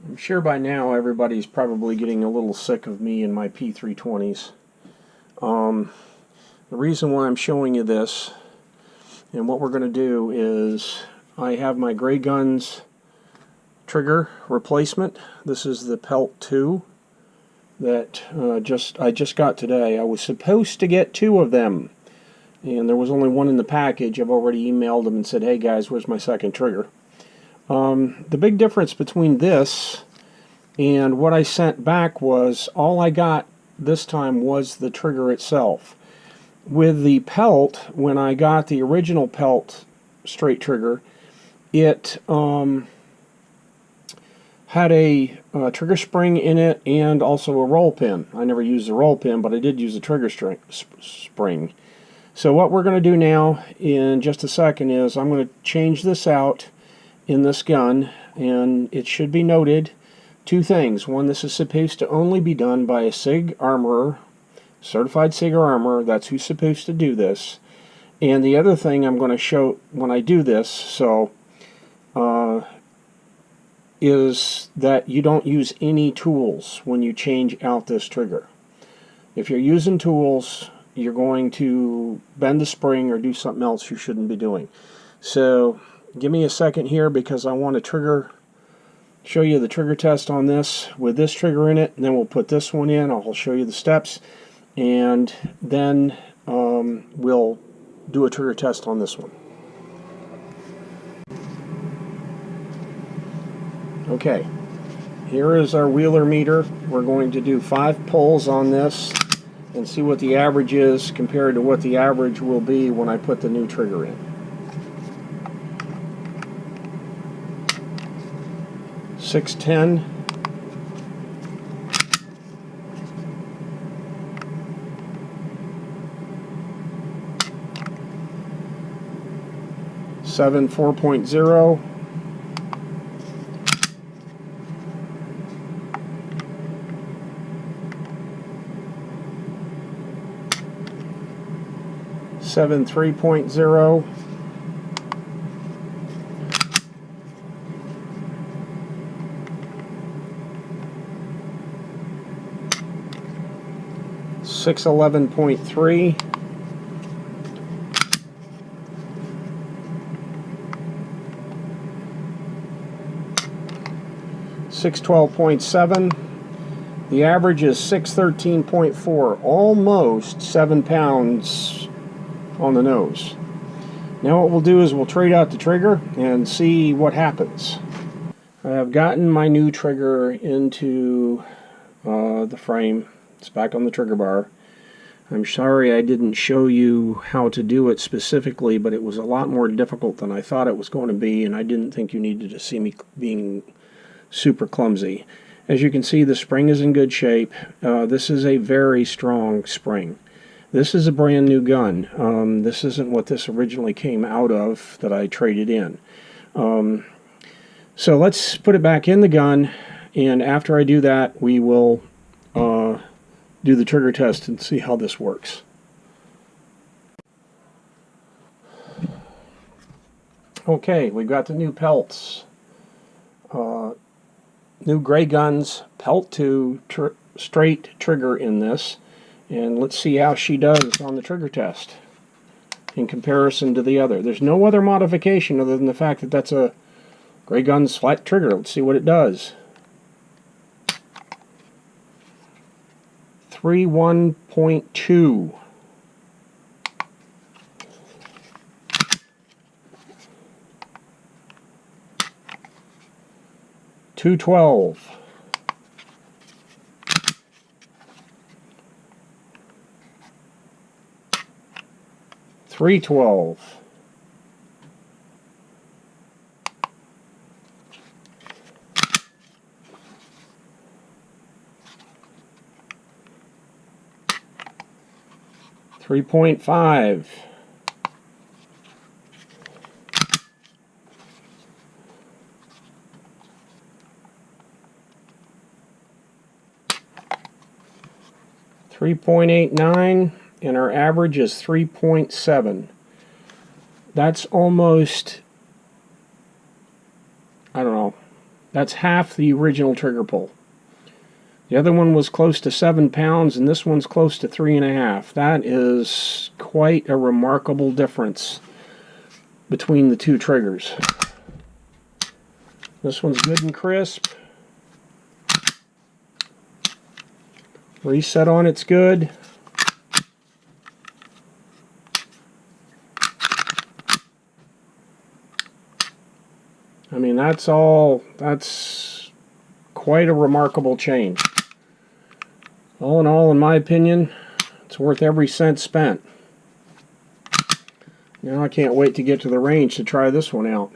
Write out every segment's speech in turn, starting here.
I'm sure by now everybody's probably getting a little sick of me and my P320s. The reason why I'm showing you this and what we're going to do is I have my Grayguns trigger replacement. This is the PELT2 that I just got today. I was supposed to get 2 of them, and there was only 1 in the package. I've already emailed them and said, hey guys, where's my second trigger? The big difference between this and what I sent back was all I got this time was the trigger itself. With the PELT, when I got the original PELT straight trigger, it had a trigger spring in it and also a roll pin. I never used the roll pin, but I did use the trigger spring. So what we're going to do now in just a second is I'm going to change this out in this gun, and it should be noted 2 things. One, this is supposed to only be done by a SIG armorer, certified SIG armorer. That's who's supposed to do this. And the other thing I'm going to show when I do this, is that you don't use any tools when you change out this trigger. If you're using tools, you're going to bend the spring or do something else you shouldn't be doing. So give me a second here, because I want to show you the trigger test on this with this trigger in it, and then we'll put this one in. I'll show you the steps, and then we'll do a trigger test on this one. Okay, here is our wheeler meter. We're going to do 5 pulls on this and see what the average is compared to what the average will be when I put the new trigger in. 610. 4.0. 3.0. 11.3. 12.7. The average is 13.4, almost 7 pounds on the nose. Now what we'll do is we'll trade out the trigger and see what happens. I have gotten my new trigger into the frame. It's back on the trigger bar. I'm sorry I didn't show you how to do it specifically, but it was a lot more difficult than I thought it was going to be, and I didn't think you needed to see me being super clumsy. As you can see, the spring is in good shape. This is a very strong spring. This is a brand new gun. This isn't what this originally came out of that I traded in. So let's put it back in the gun, and after I do that, we will do the trigger test and see how this works. Okay, we've got the new pelts. New Grayguns PELT2 straight trigger in this, and let's see how she does on the trigger test in comparison to the other. There's no other modification other than the fact that that's a Grayguns flat trigger. Let's see what it does. 3.1.2. 212. 312. 3.5. 3.89, and our average is 3.7. That's almost, I don't know, That's half the original trigger pull. The other one was close to 7 pounds, and this one's close to 3.5. That is quite a remarkable difference between the two triggers. This one's good and crisp. Reset on it's good. I mean, that's quite a remarkable change. All in all, in my opinion, it's worth every cent spent. Now I can't wait to get to the range to try this one out.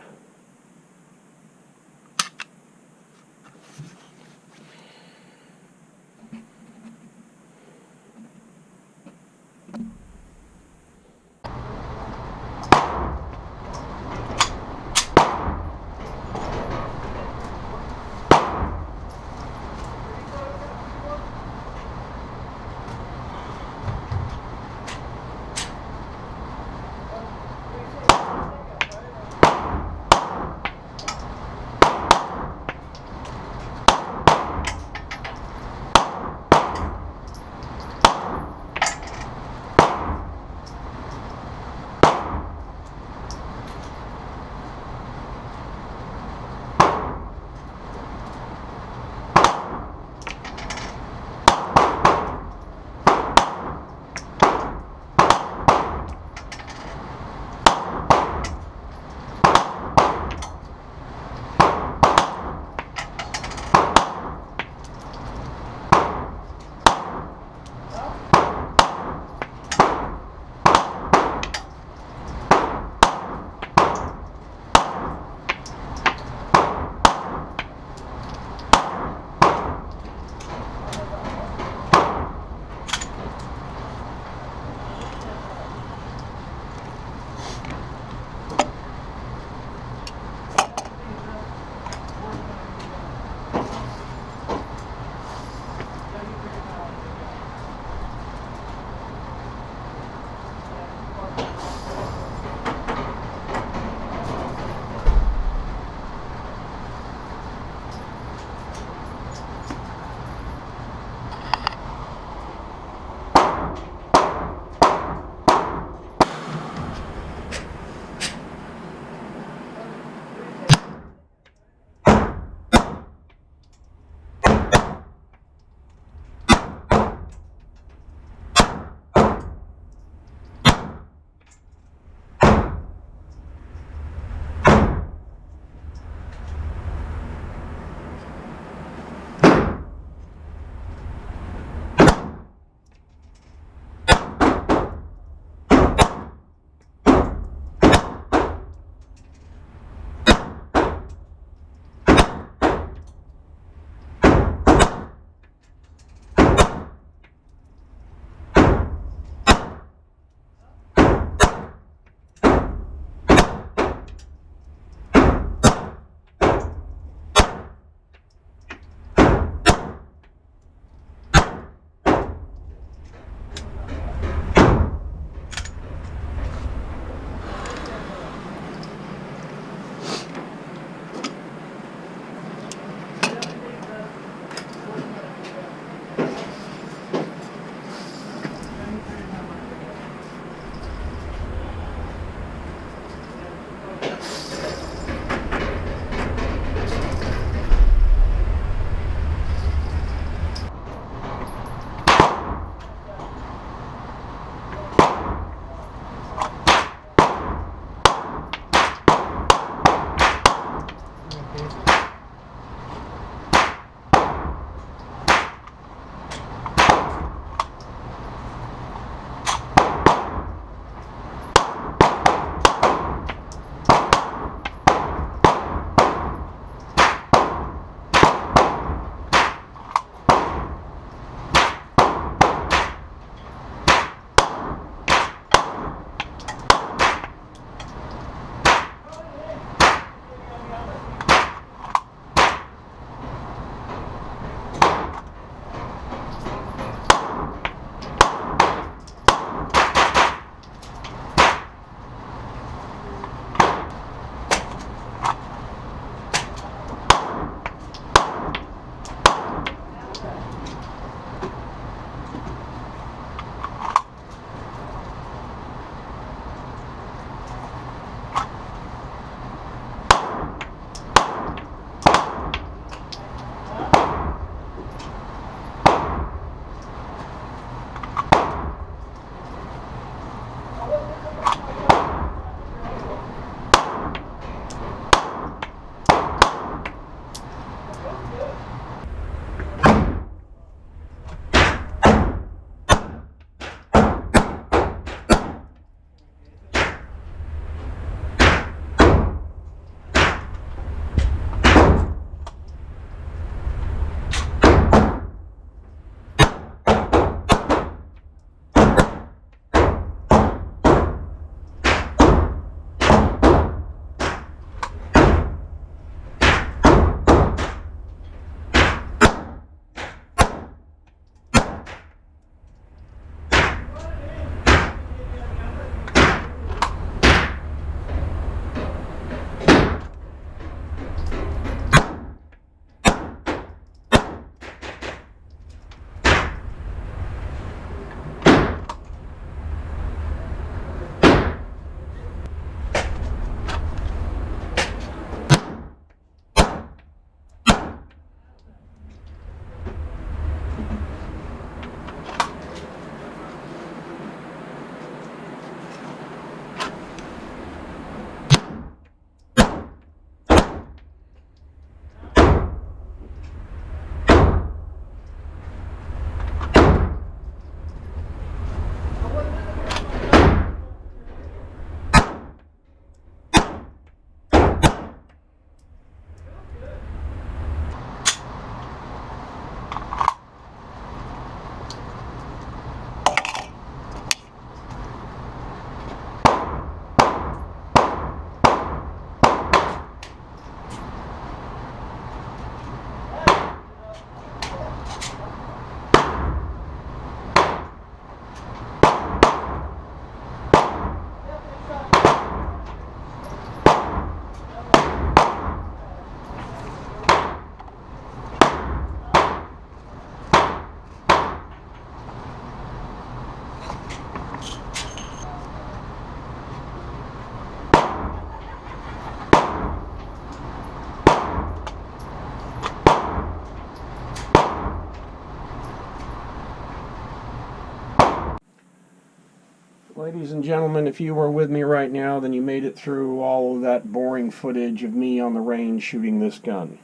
Ladies and gentlemen, if you were with me right now, then you made it through all of that boring footage of me on the range shooting this gun.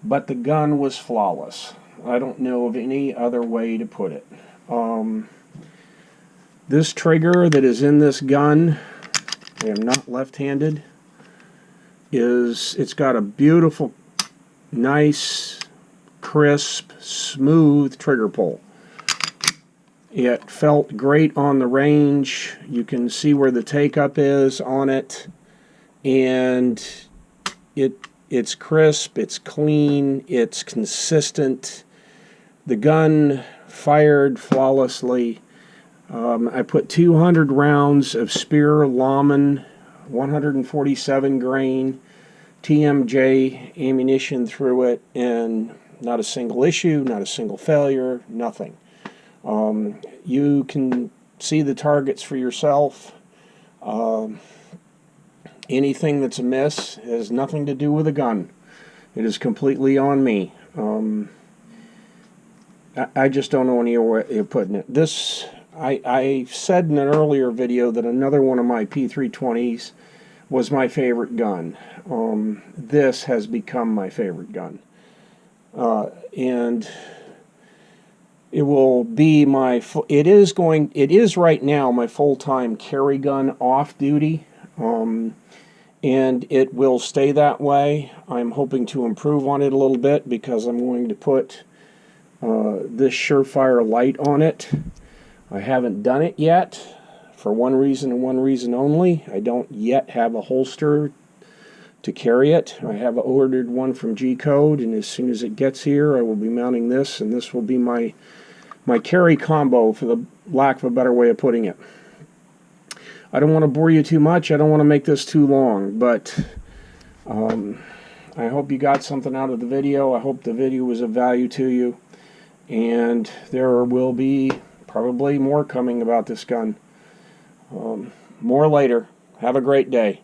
But the gun was flawless. I don't know of any other way to put it. This trigger that is in this gun, I am not left-handed, it's got a beautiful, nice, crisp, smooth trigger pull. It felt great on the range. You can see where the take-up is on it, and it's crisp, it's clean, it's consistent. The gun fired flawlessly. I put 200 rounds of Speer Lawman 147 grain TMJ ammunition through it, and not a single issue, not a single failure, nothing. You can see the targets for yourself. Anything that's amiss has nothing to do with the gun. It is completely on me. I just don't know any way of putting it. This, I said in an earlier video that another one of my P320s was my favorite gun. This has become my favorite gun. And it will be my, it is right now my full-time carry gun off duty. And it will stay that way. I'm hoping to improve on it a little bit because I'm going to put this Surefire light on it. I haven't done it yet for one reason and one reason only. I don't yet have a holster to carry it. I have ordered one from G-Code, and as soon as it gets here I will be mounting this, and this will be my carry combo, for the lack of a better way of putting it. I don't want to bore you too much. I don't want to make this too long, but I hope you got something out of the video. I hope the video was of value to you, and there will be probably more coming about this gun. More later. Have a great day.